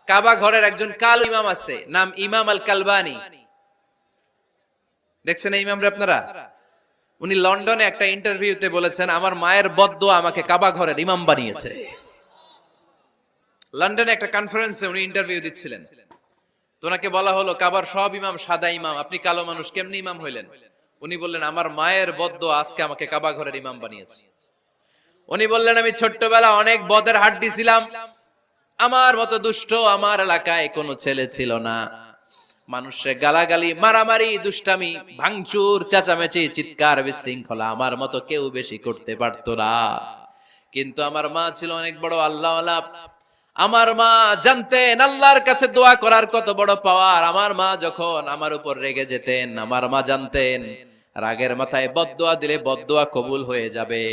কাবা ঘরের একজন কাল ইমাম আছে, নাম ইমাম আল কালবানি। দেখছেন এই ইমামরে আপনারা? উনি লন্ডনে একটা ইন্টারভিউতে বলেছেন, আমার মায়ের বদদোয়া আমাকে কাবা ঘরের ইমাম বানিয়েছে। লন্ডনে একটা কনফারেন্সে উনি ইন্টারভিউ দিচ্ছিলেন, তো ওনাকে বলা হলো কাবার সব ইমাম সাদা ইমাম, আপনি কালো মানুষ কেমনি ইমাম হইলেন? উনি বললেন, আমার মায়ের বদদোয়া আজকে আমাকে কাবা ঘরের ইমাম বানিয়েছে। উনি বললেন, আমি ছোট্টবেলা অনেক বদের হাড্ডি ছিলাম, আমার মতো দুষ্ট আমার এলাকায় কোনো ছেলে ছিল না। মানুষের গালাগালি, মারামারি, দুষ্টামি, ভাঙচুর, চেঁচামেচি, চিৎকার, বিশৃঙ্খলা আমার মতো কেউ বেশি করতে পারতো না। কিন্তু আমার মা ছিল অনেক বড় আল্লাহওয়ালা। আমার মা জানতেন আল্লাহর কাছে দোয়া করার কত বড় পাওয়ার। আমার মা যখন আমার উপর রেগে যেতেন, আমার মা জানতেন রাগের মাথায় বদদোয়া দিলে বদদোয়া কবুল হয়ে যাবে।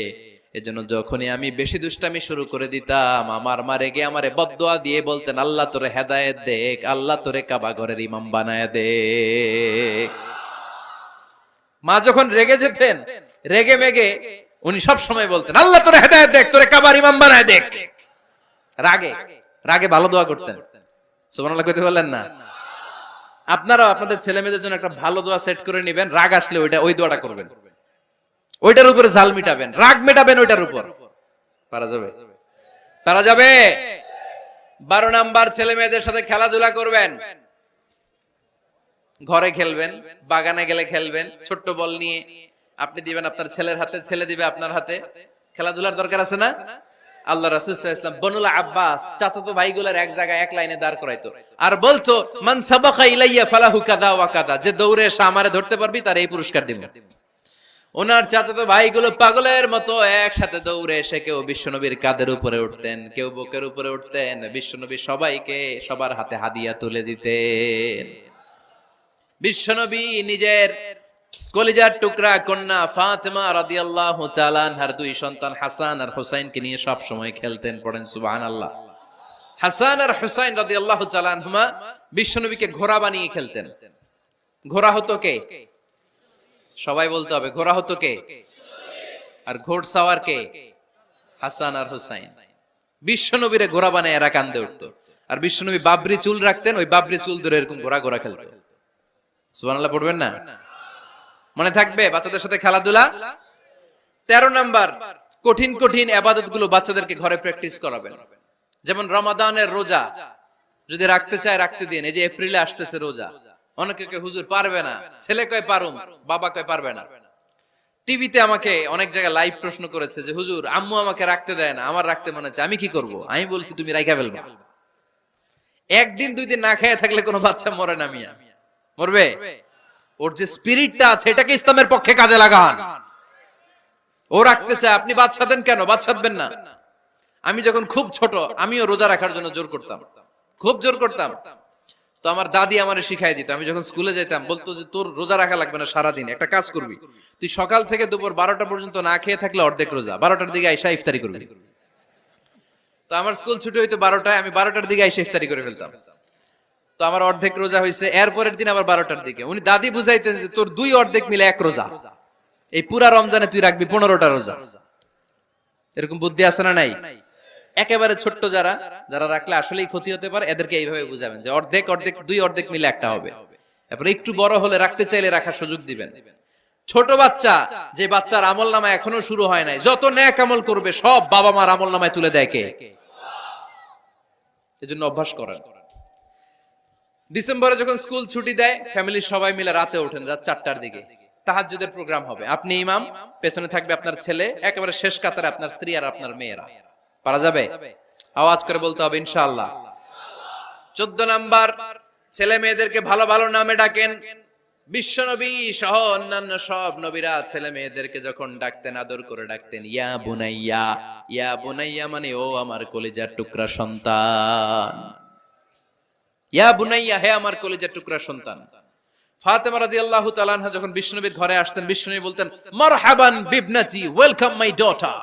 এজন্য যখনই আমি বেশি দুষ্টামি শুরু করে দিতাম, আমার মা রেগে আমারে বদদোয়া দিয়ে বলতেন, আল্লাহ তোরে হেদায়েত দেখ, আল্লাহ তোরে কাবা ঘরের ইমাম বানায় দে। মা যখন রেগে যেতেন, রেগে মেগে উনি সব সময় বলতেন, আল্লাহ তোরে হেদায়েত দেখ, তোরে কাবার ইমাম বানায় দেখ। রাগে রাগে ভালো দোয়া করতেন। সুবহানাল্লাহ কইতে বললেন না? আপনারাও আপনাদের ছেলে মেয়েদের জন্য একটা ভালো দোয়া সেট করে নেবেন, রাগ আসলে ওই দোয়াটা করবেন, ওইটার উপরে জাল মিটাবেন, রাগ মেটাবেন ওইটার উপর। পারা যাবে? পারা যাবে? 12 নাম্বার, ছেলে মেয়েদের সাথে খেলাধুলা করবেন। ঘরে খেলবেন, বাগানে গেলে খেলবেন, ছোট্ট বল নিয়ে আপনি দিবেন আপনার ছেলের হাতে, ছেলে দিবে আপনার হাতে। খেলাধুলার দরকার আছে না? আল্লাহ রাসূল সাল্লাল্লাহু আলাইহি ওয়াসাল্লাম বনুল আব্বাস চাচাতো ভাইগুলোর এক জায়গায় এক লাইনে দাঁড় করাইতো আর বলতো, মান সাবাকা ইলাইয়া ফালাহু কাদা ওয়া কাদা, যে দৌড়ে এসে আমারে ধরতে পারবি তার এই পুরস্কার দিব। ওনার চাচাতো ভাইগুলো পাগলের মতো একসাথে দৌড়ে এসে কেউ বিশ্বনবীর কাঁধের উপরে উঠতেন, কেউ বুকের উপরে উঠতেন। বিশ্বনবী সবাইকে সবার হাতে হাদিয়া তুলে দিতেন। বিশ্বনবী নিজের কলিজার টুকরা কন্যা ফাতেমা রাদিয়াল্লাহু তাআলা আনহার 2 সন্তান হাসান আর হুসাইনকে নিয়ে সব সময় খেলতেন। পড়েন সুবহানাল্লাহ। হাসান আর হুসাইন রাদিয়াল্লাহু তাআলা আনহুমা বিশ্বনবীকে ঘোড়া বানিয়ে খেলতেন। ঘোড়া হতো কে? সবাই বলতে হবে, ঘোড়া হতো কে? আর ঘোড়সাওয়ার কে? হাসান আর হুসাইন। বিশ্বনবীরে ঘোড়া বানায় এরা কান্দে উঠতো। আর বিশ্বনবী বাবরি চুল রাখতেন, ওই বাবরি চুল ধরে এরকম ঘোড়া ঘোড়া খেলতো। সুবহানাল্লাহ পড়বেন না? মনে থাকবে বাচ্চাদের সাথে খেলাধুলা। 13 নাম্বার, কঠিন কঠিন ইবাদতগুলো বাচ্চাদেরকে ঘরে প্র্যাকটিস করাবেন। যেমন রমাদানের রোজা যদি রাখতে চায় রাখতে দিন। এই যে এপ্রিলে আসতেছে রোজা, অনেকে কয় হুজুর পারবে না, ছেলে কয় পারুম, বাবা কয় পারবে না। টিভিতে আমাকে অনেক জায়গায় লাইভ প্রশ্ন করেছে যে হুজুর আম্মু আমাকে রাখতে দেয় না, আমার রাখতে মনে হচ্ছে, আমি কি করব? আমি বলছি তুমি রাইখা ফেলবা। একদিন 2 দিন না খেয়ে থাকলে কোনো বাচ্চা মরে না মিয়া, মরবে? ওর যে স্পিরিটটা আছে এটাকে ইসলামের পক্ষে কাজে লাগান। ও রাখতে চায়, আপনি বাচ্চা দেন কেন? বাচ্চা দেবেন না। আমি যখন খুব ছোট, আমিও রোজা রাখার জন্য জোর করতাম, খুব জোর করতাম। তো আমার দাদি আমারে শিখাই দিত। আমি যখন স্কুলে যেতাম বলতো যে তোর রোজা রাখা লাগবে না, সারাদিন একটা কাজ করবি, তুই সকাল থেকে দুপুর 12টা পর্যন্ত না খেয়ে থাকলে অর্ধেক রোজা, 12টার দিকে আইসা ইফতারি করবি। তো আমার স্কুল ছুটি হইতো 12টায়, আমি 12টার দিকে আইসা ইফতারি করে ফেলতাম। তো আমার অর্ধেক রোজা হয়েছে। এরপরের দিন আবার 12টার দিকে উনি দাদি বুঝাইতেন যে তোর 2 অর্ধেক মিলে 1 রোজা, এই পুরা রমজানে তুই রাখবি 15টা রোজা। এরকম বুদ্ধি আছে না নাই? একেবারে ছোট্ট যারা যারা রাখলে আসলেই ক্ষতি হতে পারে, এদেরকে এইভাবে বুঝাবেন যে অর্ধেক অর্ধেক 2 অর্ধেক মিলে একটা হবে। এরপর একটু বড় হলে রাখতে চাইলে রাখার সুযোগ দিবেন। ছোট বাচ্চা, যে বাচ্চার আমলনামা এখনো শুরু হয় নাই, যত নেক আমল করবে সব বাবা মার আমলনামায় তুলে দেয় কে? এজন্য অভ্যাস করেন। ডিসেম্বরে যখন স্কুল ছুটি দেয়, ফ্যামিলির সবাই মিলে রাতে ওঠেন, রাত 4টার দিকে তাহাজ্জুদের প্রোগ্রাম হবে। আপনি ইমাম, পেছনে থাকবে আপনার ছেলে, একেবারে শেষ কাতারে আপনার স্ত্রী আর আপনার মেয়েরা। পারা যাবে? আওয়াজ করে বলতে হবে ইনশাআল্লাহ। 14 নাম্বার, ছেলে মেয়েদেরকে ভালো ভালো নামে ডাকেন। বিশ্বনবী সহ অন্যান্য সব নবীরা ছেলে মেয়েদেরকে যখন ডাকতেন আদর করে ডাকতেন ইয়া বুনাইয়া। ইয়া বুনাইয়া মানে ও আমার কলিজার টুকরা সন্তান। ইয়া বুনাইয়া, হে আমার কলিজার টুকরা সন্তান। ফাতেমা রাদিয়াল্লাহু তাআলা আনহা যখন বিশ্বনবীর ঘরে আসতেন, বিশ্বনবী বলতেন মারহাবান বিবনাতি, ওয়েলকাম মাই ডটার।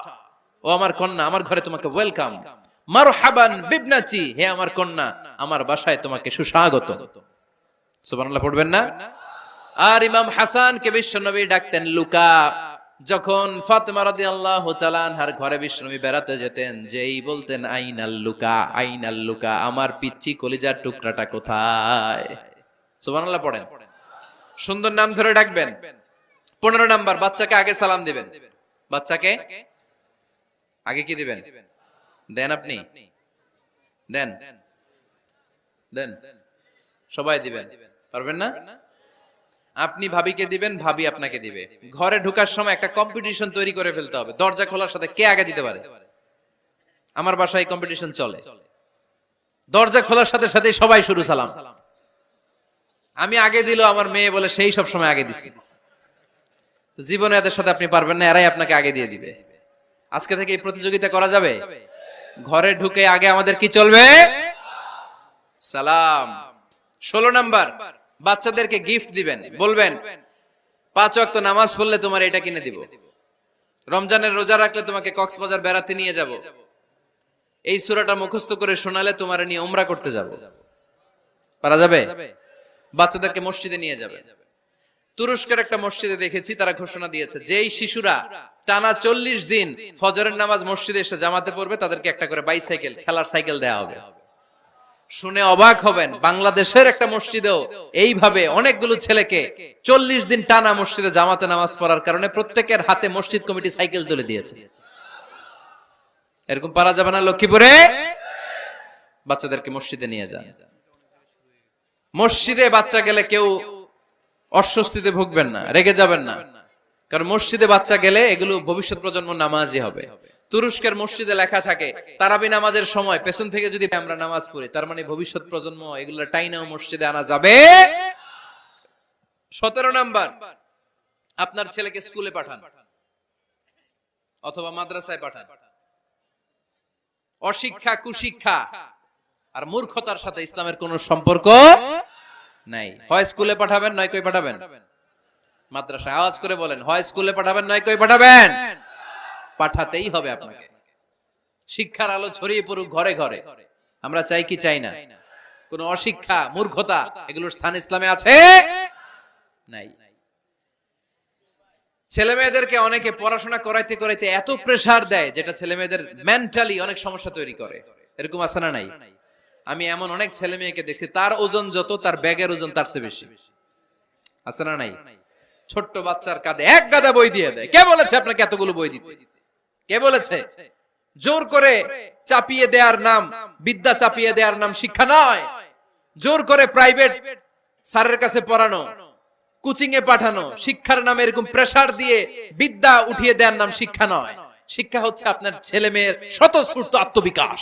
ও আমার কন্যা, আমার ঘরে তোমাকে ওয়েলকাম। মারহাবান বিবনাতি, হে আমার কন্যা, আমার বাসায় তোমাকে সুস্বাগত। সুবহানাল্লাহ পড়বেন না? আর ইমাম হাসানকে বিশ্বনবী ডাকতেন লুকা। যখন ফাতেমা রাদিয়াল্লাহু তাআলা আনহার ঘরে বিশ্বনবী বেড়াতে যেতেন, যেই বলতেন আইনাল লুকা, আইনাল লুকা, আমার পিচ্চি কলিজার টুকরাটা কোথায়? সুবহানাল্লাহ পড়েন। সুন্দর নাম ধরে ডাকবেন। 15 নাম্বার, বাচ্চাকে আগে সালাম দিবেন। বাচ্চাকে আগে কি দিবেন? দেন আপনি? দেন দেন সবাই দিবেন, পারবেন না? আপনি ভাবিকে দিবেন, ভাবি আপনাকে দিবে। ঘরে ঢোকার সময় একটা কম্পিটিশন তৈরি করে ফেলতে হবে, দরজা খোলার সাথে কে আগে দিতে পারে। আমার বাসায় কম্পিটিশন চলে, দরজা খোলার সাথে সাথে সবাই শুরু সালাম। আমি আগে দিল আমার মেয়ে বলে সেই সব সময় আগে দিছি। জীবনে এদের সাথে আপনি পারবেন না, এরাই আপনাকে আগে দিয়ে দিবে। আজকে থেকে এই প্রতিযোগিতা করা যাবে। ঘরে ঢুকে আগে আমাদের কি চলবে? সালাম। 16 নাম্বার, বাচ্চাদেরকে গিফট দিবেন। বলবেন 5 ওয়াক্ত নামাজ পড়লে তোমার এটা কিনে দিব, রমজানের রোজা রাখলে তোমাকে কক্সবাজার বেড়াতে নিয়ে যাব, এই সূরাটা মুখস্থ করে শোনালে তোমার নিয়ে উমরা করতে যাব। পারা যাবে? বাচ্চাদেরকে মসজিদে নিয়ে যাবে। তুরস্কের একটা মসজিদে দেখেছি, তারা ঘোষণা দিয়েছে যেই শিশুরা টানা 40 দিন ফজরের নামাজ মসজিদে এসে জামাতে পড়বে, তাদেরকে একটা করে বাইসাইকেল, খেলার সাইকেল দেওয়া হবে। শুনে অবাক হবেন, বাংলাদেশের একটা মসজিদেও এইভাবে অনেকগুলো ছেলেকে 40 দিন টানা মসজিদে জামাতে নামাজ পড়ার কারণে প্রত্যেকের হাতে মসজিদ কমিটি সাইকেল তুলে দিয়েছে। এরকম পারা যাবে না? লক্ষ্মীপুরে বাচ্চাদেরকে মসজিদে নিয়ে যান। মসজিদে বাচ্চা গেলে কেউ অস্বস্তিতে ভুগবেন না, রেগে যাবেন না, কারণ মসজিদে বাচ্চা গেলে এগুলো ভবিষ্যৎ প্রজন্ম নামাজি হবে। তুরস্কের মসজিদে লেখা থাকে তারাবি নামাজের সময় পেছন থেকে যদি আমরা নামাজ পড়ি, তার মানে ভবিষ্যৎ প্রজন্ম এগুলো টাইনাও মসজিদে আনা যাবে। 17 নাম্বার, আপনার ছেলেকে স্কুলে পাঠান অথবা মাদ্রাসায় পাঠান। অশিক্ষা, কুশিক্ষা আর মূর্খতার সাথে ইসলামের কোনো সম্পর্ক নাই। হয় স্কুলে পাঠাবেন, নয় কই পাঠাবেন মাদ্রাসায়। আওয়াজ করে বলেন, হয় স্কুলে পাঠাবেন, নয় কই পাঠাবেন। পাঠাতেই হবে আপনাকে। শিক্ষার আলো ছড়িয়ে পড়ুক ঘরে ঘরে, আমরা চাই কি চাই না? কোন অশিক্ষা, মূর্খতা এগুলোর স্থান ইসলামে আছে? নাই। ছেলে মেয়েদেরকে অনেকে পড়াশোনা করাইতে করাইতে এত প্রেসার দেয়, যেটা ছেলে মেয়েদের মেন্টালি অনেক সমস্যা তৈরি করে। এরকম আছে না নাই? আমি এমন অনেক ছেলে মেয়েকে দেখছি, তার ওজন যত, তার ব্যাগের ওজন তার চেয়ে বেশি। আছে না নাই? ছোট্ট বাচ্চার কাঁধে এক গাদা বই দিয়ে দেয়। কে বলেছে আপনাকে এতগুলো বই দিতে? কে বলেছে? জোর করে চাপিয়ে দেওয়ার নাম বিদ্যা, চাপিয়ে দেওয়ার নাম শিক্ষা নয়। জোর করে প্রাইভেট স্যারের কাছে পড়ানো, কোচিং এ পাঠানো, শিক্ষার নামে এরকম প্রেসার দিয়ে বিদ্যা উঠিয়ে দেওয়ার নাম শিক্ষা নয়। শিক্ষা হচ্ছে আপনার ছেলে মেয়ের স্বতঃস্ফূর্ত আত্মবিকাশ।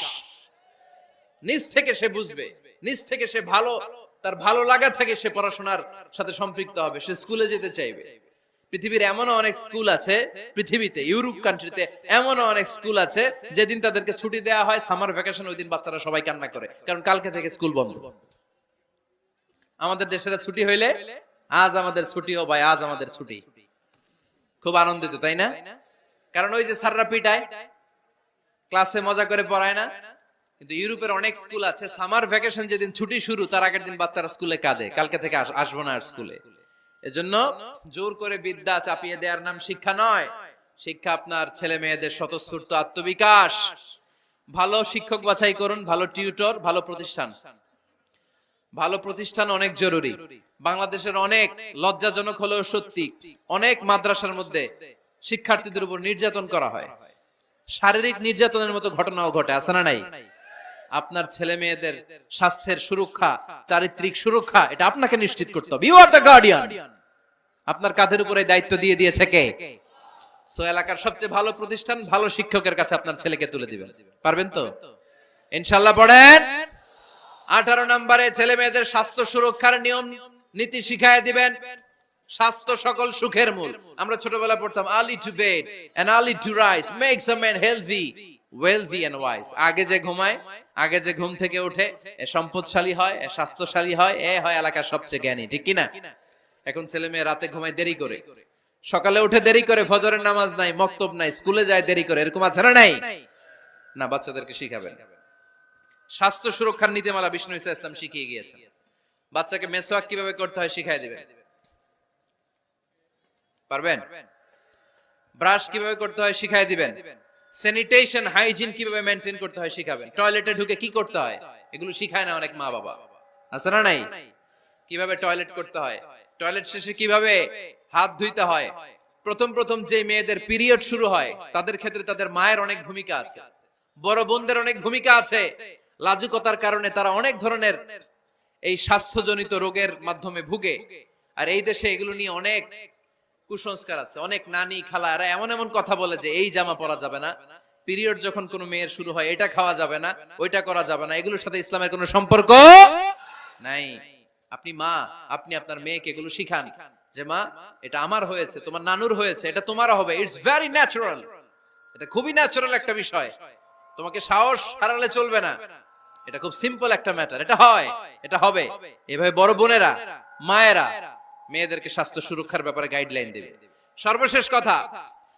নিজ থেকে সে বুঝবে, নিজ থেকে সে ভালো, তার ভালো লাগা থাকে, সে পড়াশোনার সাথে সম্পৃক্ত হবে, সে স্কুলে যেতে চাইবে। পৃথিবীর এমনও অনেক স্কুল আছে, পৃথিবীতে ইউরোপ কান্ট্রিতে এমনও অনেক স্কুল আছে, যেদিন তাদেরকে ছুটি দেওয়া হয় সামার ভ্যাকেশন, ওই দিন বাচ্চারা সবাই কান্না করে, কারণ কালকে থেকে স্কুল বন্ধ। আমাদের দেশের ছুটি হইলে আজ আমাদের ছুটি, ও ভাই আজ আমাদের ছুটি, খুব আনন্দিত, তাই না? কারণ ওই যে স্যাররা পিটায়, ক্লাসে মজা করে পড়ায় না। কিন্তু ইউরোপের অনেক স্কুল আছে, সামার ভ্যাকেশন যেদিন ছুটি শুরু, তার আগের দিন বাচ্চারা স্কুলে কাঁদে, কালকে থেকে আসবো না আর স্কুলে। এজন্য জোর করে বিদ্যা চাপিয়ে দেওয়ার নাম শিক্ষা নয়। শিক্ষা আপনার ছেলে মেয়েদের স্বতঃস্ফূর্ত আত্মবিকাশ। ভালো শিক্ষক বাছাই করুন, ভালো টিউটর, ভালো প্রতিষ্ঠান। ভালো প্রতিষ্ঠান অনেক জরুরি। বাংলাদেশের অনেক লজ্জাজনক হলেও সত্যি, অনেক মাদ্রাসার মধ্যে শিক্ষার্থীদের উপর নির্যাতন করা হয়, শারীরিক নির্যাতনের মতো ঘটনাও ঘটে। আছে না নাই? আপনার ছেলে মেয়েদের স্বাস্থ্যের সুরক্ষা, চারিত্রিক সুরক্ষা, এটা আপনাকে নিশ্চিত করতে হবে। You are the guardian. আপনার কাঁধের উপরে দায়িত্ব দিয়ে দিয়েছে কে? সো এলাকার সবচেয়ে ভালো প্রতিষ্ঠান, ভালো শিক্ষকের কাছে আপনার ছেলেকে তুলে দিবেন। পারবেন তো? ইনশাআল্লাহ। পড়েন। 18 নম্বরে ছেলে মেয়েদের স্বাস্থ্য সুরক্ষার নিয়ম নীতি শিখায় দিবেন। স্বাস্থ্য সকল সুখের মূল। আমরা ছোটবেলা পড়তাম early to bed and early to rise makes a man healthy, wealthy and wise. আগে যে ঘুমায়, আগে যে ঘুম থেকে ওঠে, এ সম্পদশালী হয়, এ স্বাস্থ্যশালী হয়, এ হয় এলাকার সবচেয়ে জ্ঞানী। ঠিক কি না? এখন ছেলে মেয়ে রাতে ঘুমায় দেরি করে, সকালে উঠে দেরি করে, ফজরের নামাজ নাই, মক্তব নাই, স্কুলে যায় দেরি করে। এরকম আছে না নাই? না, বাচ্চাদেরকে শিখাবেন। স্বাস্থ্য সুরক্ষার নীতিমালা বিষ্ণু ঈসা ইসলাম শিখিয়ে গিয়েছেন। বাচ্চাকে মেসওয়াক কিভাবে করতে হয় শিখাই দিবেন। পারবেন? ব্রাশ কিভাবে করতে হয় শিখাই দিবেন, স্যানিটেশন হাইজিন কিভাবে মেইনটেইন করতে হয় শিখাবেন, টয়লেটে ঢুকে কি করতে হয় এগুলো শিখায় না অনেক মা বাবা, আছে না নাই? কিভাবে টয়লেট করতে হয়, টয়লেট শেষে কিভাবে হাত ধুইতে হয়। প্রথম প্রথম যে মেয়েদের পিরিয়ড শুরু হয় তাদের ক্ষেত্রে তাদের মায়ের অনেক ভূমিকা আছে, বড় বোনদের অনেক ভূমিকা আছে। লাজুকতার কারণে তারা অনেক ধরনের এই স্বাস্থ্যজনিত রোগের মাধ্যমে ভুগে। আর এই দেশে এগুলো নিয়ে অনেক কুসংস্কার আছে, অনেক নানি খালা এরা এমন এমন কথা বলে যে এই জামা পরা যাবে না, পিরিয়ড যখন কোনো মেয়ের শুরু হয় এটা খাওয়া যাবে না, ওইটা করা যাবে না, এগুলোর সাথে ইসলামের কোনো সম্পর্ক নাই। আপনি মা, আপনি আপনার মেয়েকে এগুলো শিখান যে মা এটা আমার হয়েছে, তোমার নানুর হয়েছে, এটা তোমারও হবে, ইটস ভেরি ন্যাচারাল, এটা খুবই ন্যাচারাল একটা বিষয়, তোমাকে সাহস হারালে চলবে না, এটা খুব সিম্পল একটা ম্যাটার, এটা হয়, এটা হবে। এভাবে বড় বোনেরা মায়েরা মেয়েদেরকে স্বাস্থ্য সুরক্ষার ব্যাপারে গাইডলাইন দেবে। সর্বশেষ কথা,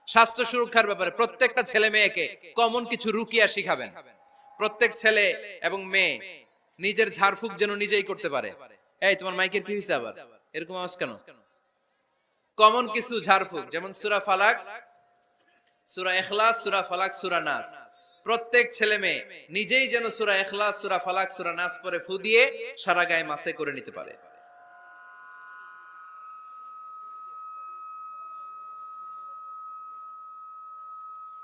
স্বাস্থ্য সুরক্ষার ব্যাপারে প্রত্যেকটা ছেলে মেয়েকে কমন কিছু রুকিয়া শিখাবেন। প্রত্যেক ছেলে এবং মেয়ে নিজের ঝাড়ফুঁক যেন নিজেই করতে পারে। এই তোমার মাইকের কি হইছে আবার এরকম আওয়াজ কেন? কমন কিছু ঝাড়ফুঁক, যেমন সূরা ফালাক, সূরা ইখলাস, সূরা ফালাক, সূরা নাস, প্রত্যেক ছেলে মেয়ে নিজেই যেন সূরা ইখলাস, সূরা ফালাক, সূরা নাস পরে ফু দিয়ে সারা গায়ে মাসে করে নিতে পারে।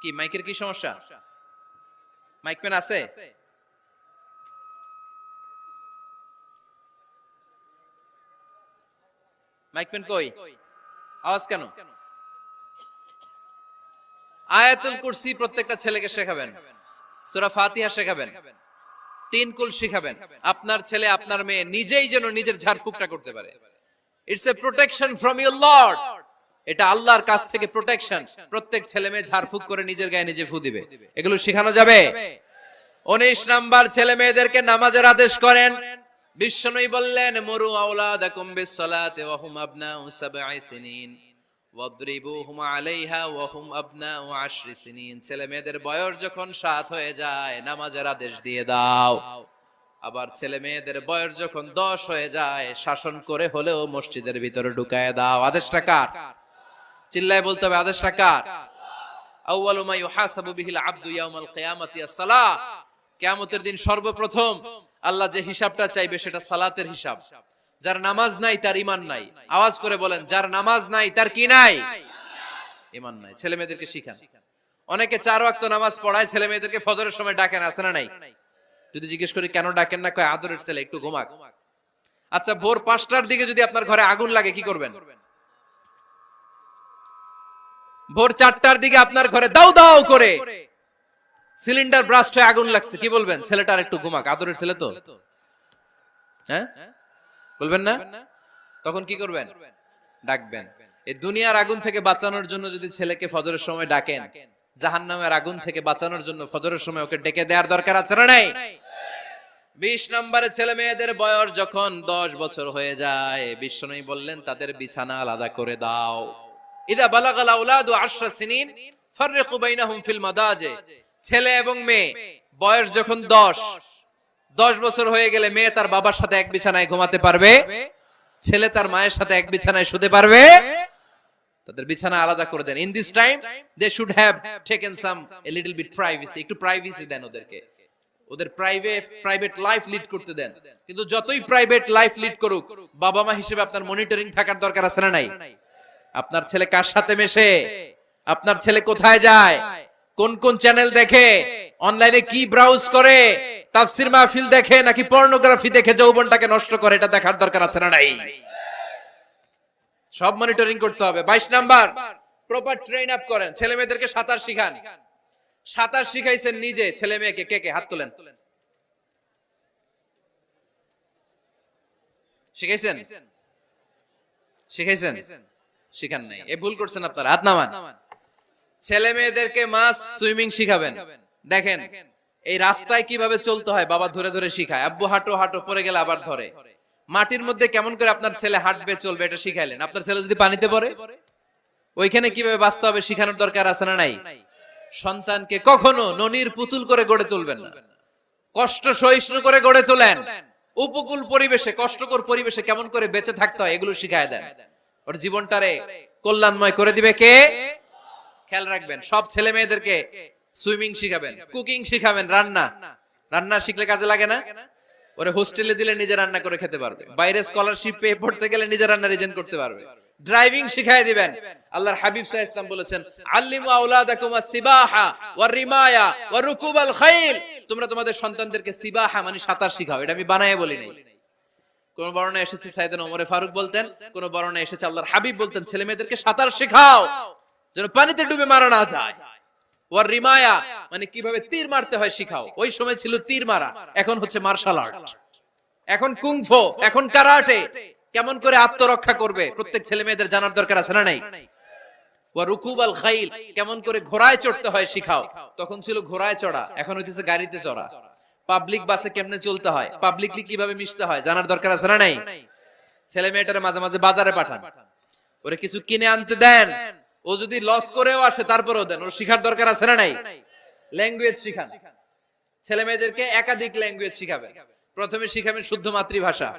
কি মাইকের কি সমস্যা? মাইক পেন আছে? মাইক পেন কই? আওয়াজ কেন? আয়াতুল কুরসি প্রত্যেকটা ছেলেকে শেখাবেন, সূরা ফাতিহা শেখাবেন, তিন কুল শেখাবেন। আপনার ছেলে আপনার মেয়ে নিজেই যেন নিজের ঝাড়ফুঁকটা করতে পারে। It's a protection from your Lord, এটা আল্লাহর কাছ থেকে প্রোটেকশন। প্রত্যেক ছেলে মেয়ে ঝাড়ফুঁক করে নিজের গায়ে নিজে ফু দিবে, এগুলো শেখানো যাবে। 19 নাম্বার, ছেলে মেয়েদেরকে নামাজের আদেশ করেন। বিশ্বনবী বললেন মুরু আওলাদাকুম বিসসালাতি ওয়া হুম আবনাউ সাবঈ সিনিন ওয়াদরিবুহুম আলাইহা ওয়া হুম আবনাউ 10 সিনিন। ছেলে মেয়েদের বয়স যখন 7 হয়ে যায় নামাজের আদেশ দিয়ে দাও। আবার ছেলে মেয়েদের বয়স যখন 10 হয়ে যায় শাসন করে হলেও মসজিদের ভিতরে ঢুকায় দাও। আদেশটা কার? চিল্লায় বলতে হবে আদেশটা কার? আউয়ালু মা ইউহাসাবু বিহিল আবদু ইয়াউমাল কিয়ামাতি আস-সালাহ। কিয়ামতের দিন সর্বপ্রথম আল্লাহ যে হিসাবটা চাইবে সেটা সালাতের হিসাব। যার নামাজ নাই তার ঈমান নাই। আওয়াজ করে বলেন, যার নামাজ নাই তার কি নাই? ঈমান নাই। ছেলে মেয়েদেরকে শিখান। অনেকে 4 ওয়াক্ত নামাজ পড়ায়, ছেলে মেয়েদেরকে ফজরের সময় ডাকেন, আছে না নাই? যদি জিজ্ঞেস করি কেন ডাকেন না, কয় আদরের ছেলে একটু ঘুমাক। আচ্ছা, ভোর 5টার দিকে যদি আপনার ঘরে আগুন লাগে কি করবেন? ভোর 4টার দিকে আপনার ঘরে দাউ দাউ করে সিলিন্ডার ব্রাস্ট হয়ে আগুন লাগছে, কি বলবেন? ছেলেটার একটু ঘুমাক, আদরের ছেলে তো, হ্যাঁ বলবেন না? তখন কি করবেন? ডাকবেন। এই দুনিয়ার আগুন থেকে বাঁচানোর জন্য যদি ছেলেকে ফজরের সময় ডাকেন, জাহান্নামের আগুন থেকে বাঁচানোর জন্য ফজরের সময় ওকে ডেকে দেওয়ার দরকার আছে না নাই? 20 নম্বরে, ছেলে মেয়েদের বয়স যখন 10 বছর হয়ে যায় বিশ্বনবী বললেন তাদের বিছানা আলাদা করে দাও। ইদা বালাগাল আওলাদু 10 সিনিন ফাররিকু বাইনাহুম ফিল মাদাজি। ছেলে এবং মেয়ে বয়স যখন 10 বছর হয়ে গেলে মেয়ে তার বাবার সাথে এক বিছানায় ঘুমাতে পারবে, ছেলে তার মায়ের সাথে এক বিছানায় শুতে পারবে। তাদের বিছানা আলাদা করে দেন। In this time they should have taken some a little bit privacy, একটু প্রাইভেসি দেন ওদেরকে, ওদের প্রাইভেট লাইফ লিড করতে দেন। কিন্তু যতই প্রাইভেট লাইফ লিড করুক, বাবা মা হিসেবে আপনার মনিটরিং থাকার দরকার আছে না নাই? আপনার ছেলে কার সাথে মেশে, আপনার ছেলে কোথায় যায়, কোন কোন চ্যানেল দেখে, অনলাইনে কি ব্রাউজ করে, তাফসীর মাহফিল দেখে নাকি পর্নোগ্রাফি দেখে যৌবনটাকে নষ্ট করে, এটা দেখার দরকার আছে না নাই? সব মনিটরিং করতে হবে। 22 নাম্বার, প্রপার ট্রেন আপ করেন। ছেলে মেয়েদেরকে সাঁতার শিখান। সাঁতার শিখাইছেন নিজে, ছেলে মেয়েকে কে কে হাত তোলেন? শিখাইছেন? শিখাইছেন? শিখান নাই, এ ভুল করছেন আপনারা, হাত নামান। ছেলে মেয়েদেরকে মাস্ট সুইমিং শিখাবেন। দেখেন এই রাস্তায় কিভাবে চলতে হয় বাবা ধরে ধরে শিখায়। আব্বু হাঁটো হাঁটো, পড়ে গেলে আবার ধরে। মাটির মধ্যে কেমন করে আপনার ছেলে হাঁটবে চলবে এটা শিখাইলেন। আপনার ছেলে যদি পানিতে পড়ে, ওইখানে কিভাবে বাঁচতে হবে শিখানোর দরকার আছে না নাই? সন্তানকে কখনো ননির পুতুল করে গড়ে তুলবেন না, কষ্ট সহিষ্ণু করে গড়ে তোলেন। উপকূল পরিবেশে, কষ্টকর পরিবেশে কেমন করে বেঁচে থাকতে হয় এগুলো শিখায় দেন। ওর জীবনটারে কল্যাণময় করে দিবে কে? খেয়াল রাখবেন, সব ছেলে মেয়েদেরকে সুইমিং শিখাবেন, কুকিং শিখাবেন, রান্না শিখলে কাজে লাগে না? ওরে হোস্টেলে দিলে নিজে রান্না করে খেতে পারবে, বাইরে স্কলারশিপ পেয়ে পড়তে গেলে নিজে রান্না রিজেন্ট করতে পারবে। ড্রাইভিং শিখাই দিবেন। আল্লাহর হাবিব সাল্লাল্লাহু আলাইহি ওয়াসাল্লাম বলেছেন, আল্লিমু আওলাদাকুম আস-সিবাহা ওয়ার রিমায়া ওয়া রুকুবাল খাইল। তোমরা তোমাদের সন্তানদেরকে সিবাহা মানে সাঁতার শিখাও। এটা আমি বানায়ে বলি নাই। কোন বর্ণনায় এসেছে সাইয়েদনা ওমর ফারুক বলতেন, কোন বর্ণনায় এসেছে আল্লাহর হাবিব বলতেন, ছেলে মেয়েদেরকে সাঁতার শেখাও যেন পানিতে ডুবে মারা না যায়। ওয়ার রিমায়া মানে কিভাবে তীর মারতে হয় শিখাও। ওই সময় ছিল তীর মারা, এখন হচ্ছে মার্শাল আর্ট, এখন কুংফু, এখন কারাটে। কেমন করে আত্মরক্ষা করবে প্রত্যেক ছেলে মেয়েদের জানার দরকার আছে না নাই? ওয়া রুকুবাল খাইল, কেমন করে ঘোড়ায় চড়তে হয় শিখাও। তখন ছিল ঘোড়ায় চড়া, এখন হইতেছে গাড়িতে চড়া। পাবলিক বাসে কেমনে চলতে হয়, পাবলিকলি কিভাবে মিশতে হয় জানার দরকার আছে না নাই? ছেলে মেয়েটারে মাঝে মাঝে বাজারে পাঠান, ওরে কিছু কিনে আনতে দেন। ও যদি লস করেও আসে তারপরেও দেন, ওর শিখার দরকার আছে না নাই? ল্যাঙ্গুয়েজ শিখান, ছেলে মেয়েদেরকে একাধিক ল্যাঙ্গুয়েজ শিখাবেন। প্রথমে শিখাবেন শুদ্ধ মাতৃভাষা,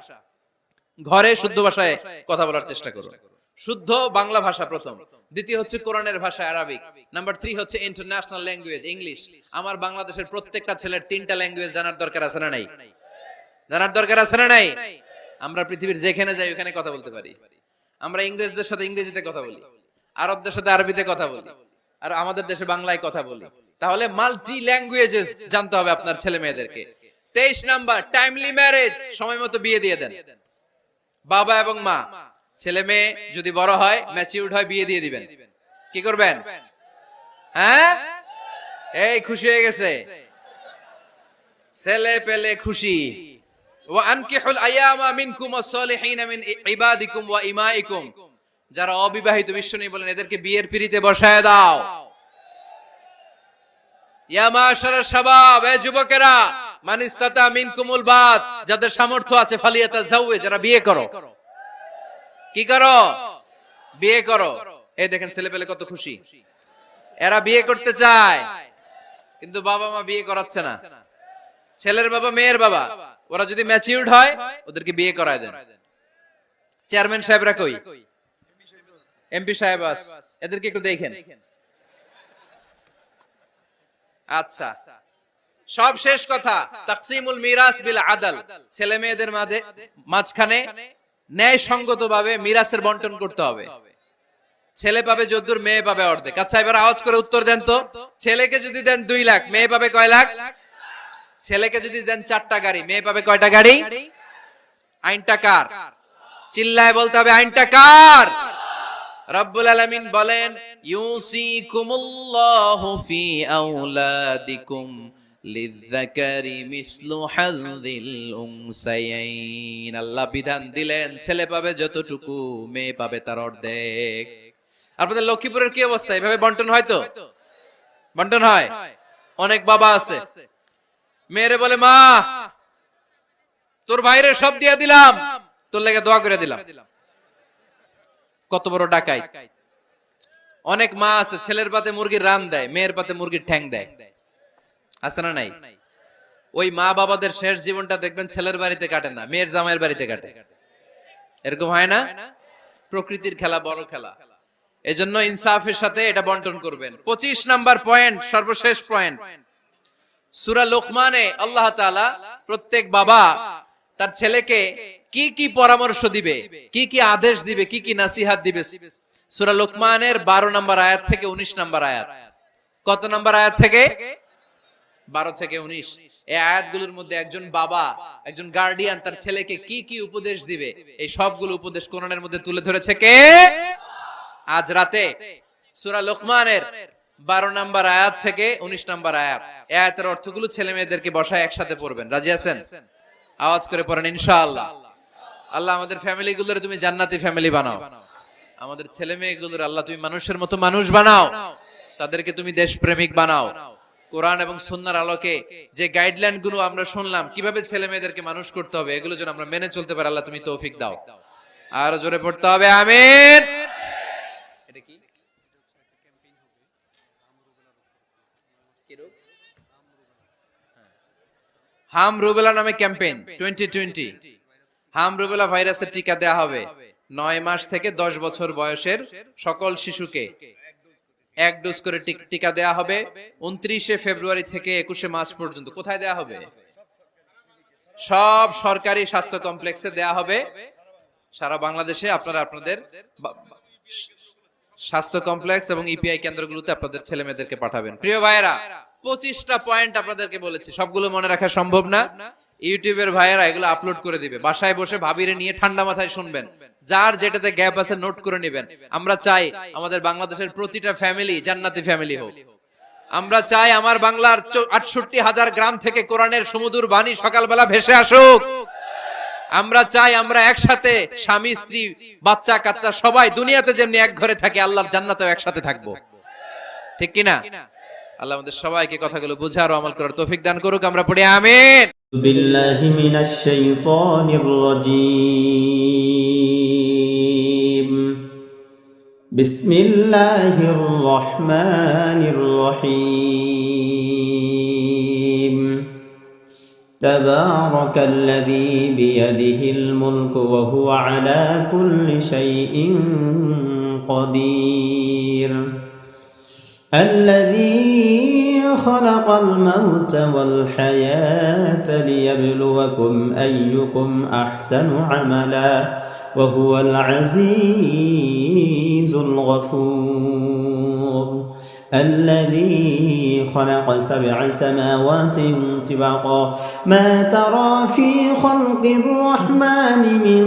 ঘরে শুদ্ধ ভাষায় কথা বলার চেষ্টা করুন। শুদ্ধ বাংলা ভাষা প্রথম, দ্বিতীয় হচ্ছে কোরআনের ভাষা আরবিক, নাম্বার 3 হচ্ছে ইন্টারন্যাশনাল ল্যাঙ্গুয়েজ ইংলিশ। আমার বাংলাদেশের প্রত্যেকটা ছেলের 3টা ল্যাঙ্গুয়েজ জানার দরকার আছে না নাই? জানার দরকার আছে না নাই? আমরা পৃথিবীর যেখানে যাই ওখানে কথা বলতে পারি। আমরা ইংরেজদের সাথে ইংরেজিতে কথা বলি, আরবদের সাথে আরবিতে কথা বলি, আর আমাদের দেশে বাংলায় কথা বলি। তাহলে মাল্টি ল্যাঙ্গুয়েজেস জানতে হবে আপনার ছেলে মেয়েদেরকে। 23 নাম্বার, টাইমলি ম্যারেজ, সময় মতো বিয়ে দিয়ে দেন। বাবা এবং মা, ছেলে মেয়ে যদি বড় হয়, ম্যাচিউরড হয়, বিয়ে দিয়ে দিবেন। কি করবেন? হ্যাঁ, এই খুশি হয়ে গেছে, ছেলে পেলে খুশি। ওয়া আনকিহুল আয়ামা মিনকুম ওয়াস-সালিহিনা মিন ইবাদিকুম ওয়া ইমাইকুম, যারা অবিবাহিত বিশ্বনবী বলেন এদেরকে বিয়ের পিঁড়িতে বসায় দাও। ইয়া মাশারাশ শাবাব, এ যুবকেরা, মান ইসতাতা মিনকুমুল বাত, যাদের সামর্থ্য আছে ফালিয়াতাযাওয়াজ, যারা বিয়ে করো। কি করো? বিয়ে করো। এই দেখেন ছেলে পেলে কত খুশি, এরা বিয়ে করতে চায় কিন্তু বাবা মা বিয়ে করাচ্ছে না। ছেলের বাবা মেয়ের বাবা, ওরা যদি ম্যাচিউরড হয় ওদেরকে বিয়ে করায় দেন। চেয়ারম্যান সাহেবরা কই? এমপি সাহেব আস, এদেরকে একটু দেখেন। আচ্ছা, সব শেষ কথা, তাকসিমুল মিরাস বিল আদল, ছেলে মেয়েদের মাঝখানে ন্যায় সঙ্গতভাবে মিরাসের বন্টন করতে হবে। ছেলে পাবে যদ্দুর, মেয়ে পাবে অর্ধেক। আচ্ছা এবার আওয়াজ করে উত্তর দেন তো, ছেলেকে যদি দেন 2 লাখ, মেয়ে পাবে কয় লাখ? ছেলেকে যদি দেন 4টা গাড়ি, মেয়ে পাবে কয়টা গাড়ি? আইনটা কার? চিল্লায় বলতে হবে, আইনটা কার? রব্বুল আলামিন বলেন, ইউসিকুমুল্লাহু ফি আওলাদিকুম লিযযাকারি মিসলু হাযযিল উনসায়াইন। আল্লাহ বিধান দিলেন ছেলে পাবে যতটুকু, মেয়ে পাবে তার অর্ধেক। আপনাদের লক্ষ্মীপুরের কি অবস্থা? এভাবে বন্টন হয় তো? বন্টন হয়? অনেক বাবা আছে, মেয়েরে বলে, মা তোর ভাইরে সব দিয়া দিলাম, তোর লেগে দোয়া করে দিলাম। কত বড় ডাকাইত! অনেক মা আছে ছেলের পাতে মুরগির রান দেয়, মেয়ের পাতে মুরগির ঠ্যাং দেয়। আছে না নাই? ওই মা বাবাদের শেষ জীবনটা দেখবেন ছেলের বাড়িতে কাটে না, মেয়ের জামাইয়ের বাড়িতে কাটে। এরকম হয় না? প্রকৃতির খেলা বড় খেলা, এজন্য ইনসাফের সাথে এটা বন্টন করবেন। 25 নাম্বার পয়েন্ট, সর্বশেষ পয়েন্ট, সূরা লোকমানে আল্লাহ তাআলা প্রত্যেক বাবা তার ছেলেকে কি কি পরামর্শ দিবে, কি কি আদেশ দিবে, কি কি নাসিহাত দিবে, সূরা লোকমানের 12 নম্বর আয়াত থেকে 19 নম্বর আয়াত। কত নম্বর আয়াত থেকে? 12 থেকে 19। এই আয়াতগুলোর মধ্যে একজন বাবা, একজন গার্ডিয়ান তার ছেলেকে কি কি উপদেশ দিবে, এই সবগুলো উপদেশ কোরআনের মধ্যে তুলে ধরেছে কে? আজ রাতে সূরা লোকমানের 12 নম্বর আয়াত থেকে 19 নম্বর আয়াত, এই আয়াতের অর্থগুলো ছেলে মেয়েদেরকে বসায় একসাথে পড়বেন। রাজি আছেন? আওয়াজ করে পড়েন ইনশাআল্লাহ। আল্লাহ আমাদের ফ্যামিলি গুলোরে তুমি জান্নাতি ফ্যামিলি বানাও, আমাদের ছেলে মেয়েগুলোর আল্লাহ তুমি মানুষের মতো মানুষ বানাও, তাদেরকে তুমি দেশপ্রেমিক বানাও। কোরআন এবং সুন্নাহর আলোকে যে গাইডলাইন গুলো আমরা শুনলাম কিভাবে ছেলে মেয়েদেরকে মানুষ করতে হবে, এগুলো যেন আমরা মেনে চলতে পারি, আল্লাহ তুমি তৌফিক দাও। আর জোরে পড়তে হবে আমিন। এটা কি? হাম রুবেলা নামে ক্যাম্পেইন 2020। হাম রুবেলা ভাইরাসের টিকা দেয়া হবে 9 মাস থেকে 10 বছর বয়সের সকল শিশুকে 1 ডোজ করে টিকা দেয়া হবে 29 ফেব্রুয়ারি থেকে 21 মার্চ পর্যন্ত। কোথায় দেয়া হবে? সব সরকারি স্বাস্থ্য কমপ্লেক্সে দেয়া হবে। সারা বাংলাদেশে আপনারা আপনাদের স্বাস্থ্য কমপ্লেক্স এবং ইপিআই কেন্দ্রগুলোতে আপনাদের ছেলে মেয়েদেরকে পাঠাবেন। প্রিয় ভাইয়েরা, 25টা পয়েন্ট আপনাদেরকে বলেছি, সবগুলো মনে রাখা সম্ভব না। ইউটিউবের ভাইয়েরা এগুলো আপলোড করে দিবে, বাসায় বসে ভাবিরে নিয়ে ঠান্ডা মাথায় শুনবেন, যার যেটাতে গ্যাপ আছে নোট করে নেবেন। আমরা চাই আমাদের বাংলাদেশের প্রতিটা ফ্যামিলি জান্নাতি ফ্যামিলি হোক। আমরা চাই আমার বাংলার 68,000 গ্রাম থেকে কোরআনের সুমধুর বাণী সকালবেলা ভেসে আসুক। আমরা চাই আমরা একসাথে স্বামী স্ত্রী বাচ্চা কাচ্চা সবাই দুনিয়াতে যেমনি এক ঘরে থাকে আল্লাহর জান্নাতেও একসাথে থাকবো, ঠিক কিনা? আল্লাহ আমাদের সবাইকে কথাগুলো বুঝার ও আমল করার তৌফিক দান করুক। আমরা পড়ি আমিন। বিল্লাহি মিনাশ শাইতানির রাজীম। বিসমিল্লাহির রহমানির রহিম। তাবারাকাল্লাযী বিয়াদিহিল মুলকু ওয়া হুয়া আলা কুল্লি শাইইন কাদির। الذي خلق الموت والحياة ليبلوكم أيكم أحسن عملا وهو العزيز الغفور. الذي خلق 7 سماوات طباقا ما ترى في خلق الرحمن من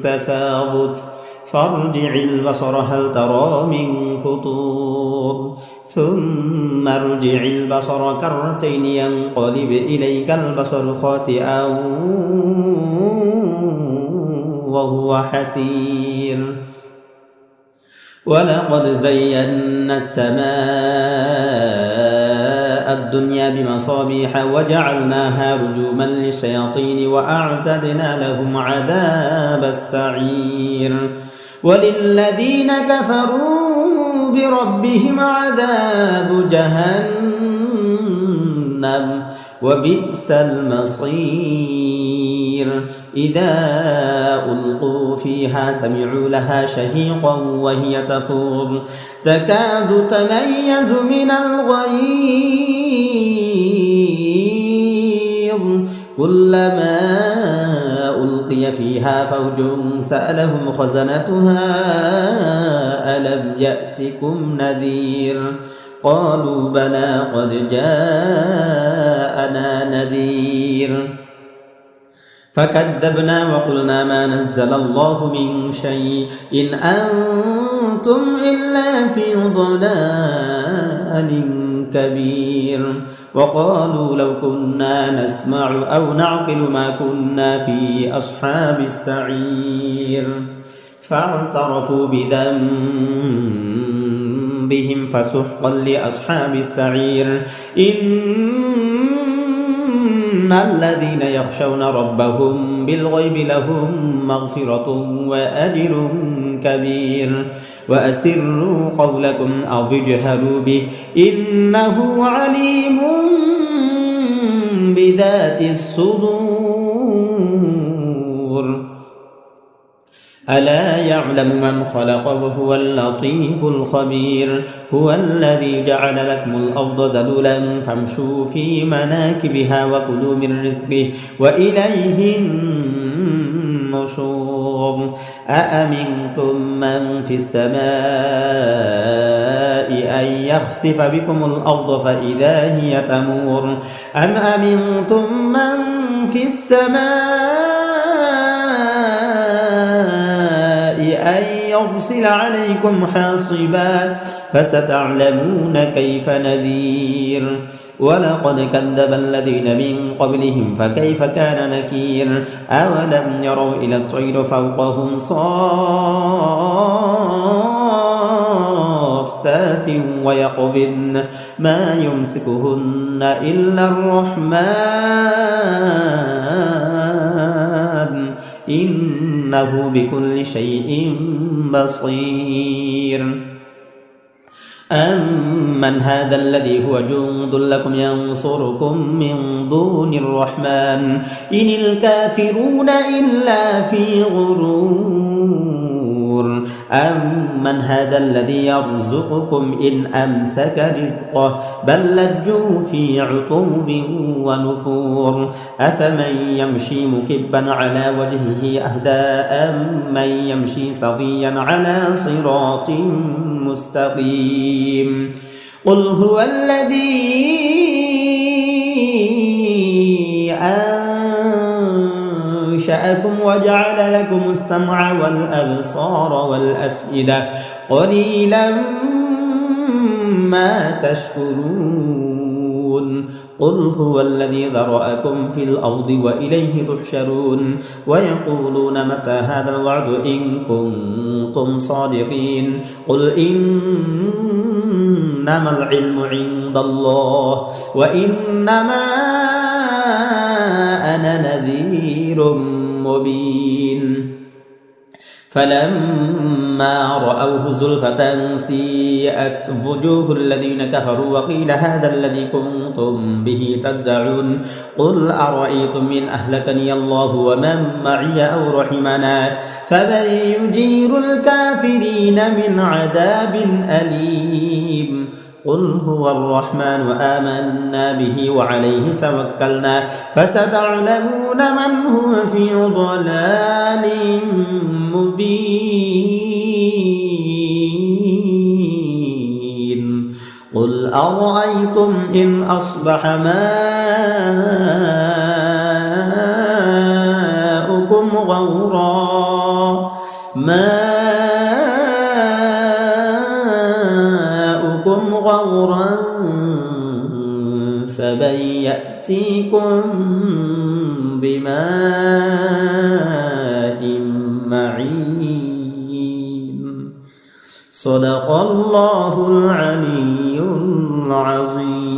تفاوت فارجع البصر هل ترى من فطور ثم ارجع البصر كرتين ينقلب إليك البصر خاسئا وهو حسير. ولقد زينا السماء الدنيا بمصابيح وجعلناها رجوما للشياطين وأعتدنا لهم عذاب السعير. وللذين كفروا بربهم عذاب جهنم وبئس المصير. إذا ألقوا فيها سمعوا لها شهيقا وهي تفور تكاد تميز من الغيظ كلما ألقي فيها فوج سألهم خزنتها ألم يأتكم نذير قالوا بلى قد جاءنا نذير فكذبنا وقلنا ما نزل الله من شيء إن أنتم إلا في ضلال كبير. وقالوا لو كنا نسمع أو نعقل ما كنا في أصحاب السعير فاعترفوا بذنبهم فسحقا لأصحاب السعير. إن الذين يخشون ربهم بالغيب لهم مغفرة وأجر كبير. وأسروا قولكم أو اجهروا به إنه عليم بذات الصدور. ألا يعلم من خلق وهو اللطيف الخبير. هو الذي جعل لكم الأرض ذلولا فامشوا في مناكبها وكلوا من رزقه وإليه النشور. أأمنتم من في السماء أن يخسف بكم الأرض فإذا هي تمور أم أمنتم من في السماء أن يرسل عليكم حاصبا فستعلمون كيف نذير. ولقد كذب الذين من قبلهم فكيف كان نكير. أولم يروا إلى الطير فوقهم صافات ويقبضن ما يمسكهن إلا الرحمن إنه بكل شيء بصير. أمن هذا الذي هو جند لكم ينصركم من دون الرحمن إن الكافرون إلا في غرور. أمن هذا الذي يرزقكم إن أمسك رزقه بل لجوا في عتو ونفور أفمن يمشي مكبا على وجهه أهدى أمن يمشي سويا على صراط مستقيم قل هو الذي أنشأكم وجعل لكم السمع والأبصار والأفئدة قليلا ما تشكرون قل هو الذي ذرأكم في الأرض وإليه تحشرون ويقولون متى هذا الوعد إن كنتم صادقين قل إنما العلم عند الله وإنما أنا نذير مبين فلما رأوه زلفة سيئت وجوه الذين كفروا وقيل هذا الذي كنتم به تدعون قل أرأيتم من أهلكني الله ومن معي أو رحمنا فمن يجير الكافرين من عذاب أليم قل هو الرحمن آمنا به وعليه توكلنا فستعلمون من هو في ضلال مبين قل أرأيتم إن أصبح ماؤكم غورا فمن يأتيكم بماء معين صدق الله العلي العظيم